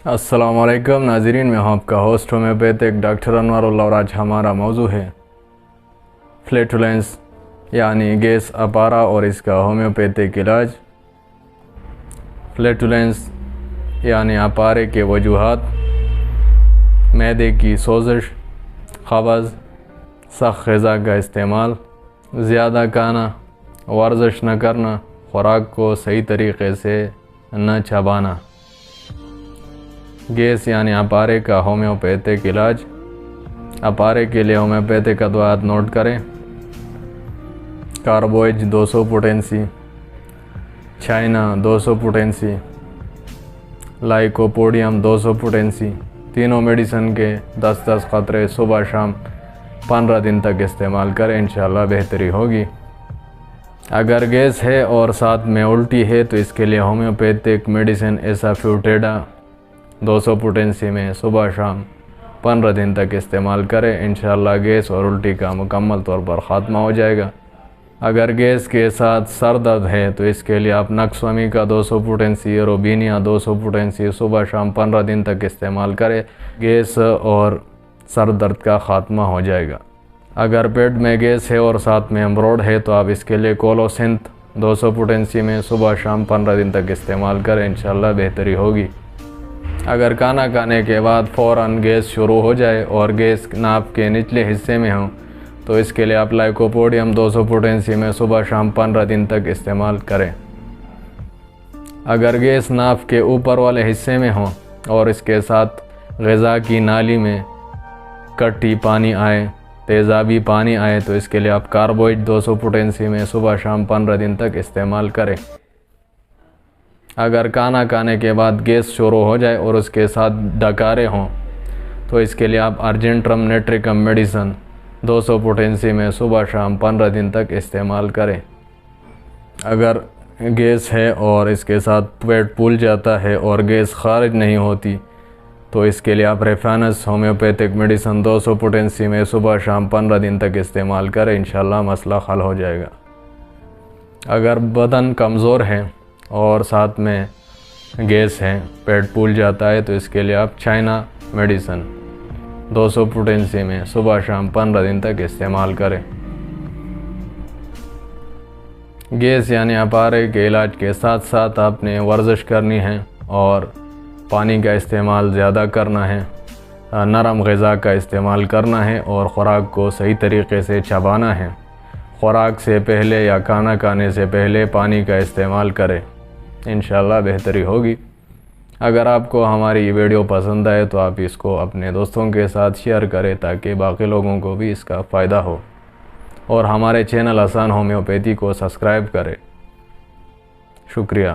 السلام علیکم ناظرین، میں ہوں آپ کا ہوسٹ ہومیوپیتھک ڈاکٹر انوار اللہ، اور آج ہمارا موضوع ہے فلیٹولینس یعنی گیس اپارا اور اس کا ہومیوپیتھک علاج۔ فلیٹولینس یعنی اپارے کے وجوہات: معدے کی سوزش، قبض، سخت غذا کا استعمال، زیادہ کھانا، ورزش نہ کرنا، خوراک کو صحیح طریقے سے نہ چبانا۔ گیس یعنی اپارے کا ہومیوپیتھک علاج۔ اپارے کے لیے ہومیوپیتھک ادویات نوٹ کریں: کاربویج 200 پوٹینسی، چائنا 200 پوٹینسی، لائکوپوڈیم 200 پوٹینسی۔ تینوں میڈیسن کے 10 قطرے صبح شام 15 دن تک استعمال کریں، انشاءاللہ بہتری ہوگی۔ اگر گیس ہے اور ساتھ میں الٹی ہے تو اس کے لیے ہومیوپیتھک میڈیسن ایسافیوٹیڈا 200 پوٹینسی میں صبح شام 15 دن تک استعمال کریں، انشاءاللہ گیس اور الٹی کا مکمل طور پر خاتمہ ہو جائے گا۔ اگر گیس کے ساتھ سر درد ہے تو اس کے لیے آپ نکسومی کا 200 پوٹینسی، روبینیا 200 پوٹینسی صبح شام 15 دن تک استعمال کریں، گیس اور سر درد کا خاتمہ ہو جائے گا۔ اگر پیٹ میں گیس ہے اور ساتھ میں ایمبروڈ ہے تو آپ اس کے لیے کولوسنتھ 200 پوٹینسی میں صبح شام 15 دن تک استعمال کریں، انشاءاللہ بہتری ہوگی۔ اگر کھانا کھانے کے بعد فوراً گیس شروع ہو جائے اور گیس ناف کے نچلے حصے میں ہوں تو اس کے لیے آپ لائکوپوڈیم 200 پوٹینسی میں صبح شام 15 دن تک استعمال کریں۔ اگر گیس ناف کے اوپر والے حصے میں ہوں اور اس کے ساتھ غذا کی نالی میں کٹی پانی آئے، تیزابی پانی آئے تو اس کے لیے آپ کاربویج 200 پوٹینسی میں صبح شام 15 دن تک استعمال کریں۔ اگر کھانا کھانے کے بعد گیس شروع ہو جائے اور اس کے ساتھ ڈکارے ہوں تو اس کے لیے آپ ارجنٹرم نیٹریکم میڈیسن 200 پوٹینسی میں صبح شام 15 دن تک استعمال کریں۔ اگر گیس ہے اور اس کے ساتھ پیٹ پھول جاتا ہے اور گیس خارج نہیں ہوتی تو اس کے لیے آپ ریفانس ہومیوپیتھک میڈیسن 200 پوٹینسی میں صبح شام 15 دن تک استعمال کریں، انشاءاللہ مسئلہ حل ہو جائے گا۔ اگر بدن کمزور ہے اور ساتھ میں گیس ہے، پیٹ پھول جاتا ہے تو اس کے لیے آپ چائنا میڈیسن 200 پوٹینسی میں صبح شام 15 دن تک استعمال کریں۔ گیس یعنی اپارے کے علاج کے ساتھ ساتھ آپ نے ورزش کرنی ہے اور پانی کا استعمال زیادہ کرنا ہے، نرم غذا کا استعمال کرنا ہے اور خوراک کو صحیح طریقے سے چبانا ہے۔ خوراک سے پہلے یا کھانا کھانے سے پہلے پانی کا استعمال کریں، انشاءاللہ بہتری ہوگی۔ اگر آپ کو ہماری یہ ویڈیو پسند آئے تو آپ اس کو اپنے دوستوں کے ساتھ شیئر کریں تاکہ باقی لوگوں کو بھی اس کا فائدہ ہو، اور ہمارے چینل آسان ہومیوپیتھی کو سبسکرائب کریں۔ شکریہ۔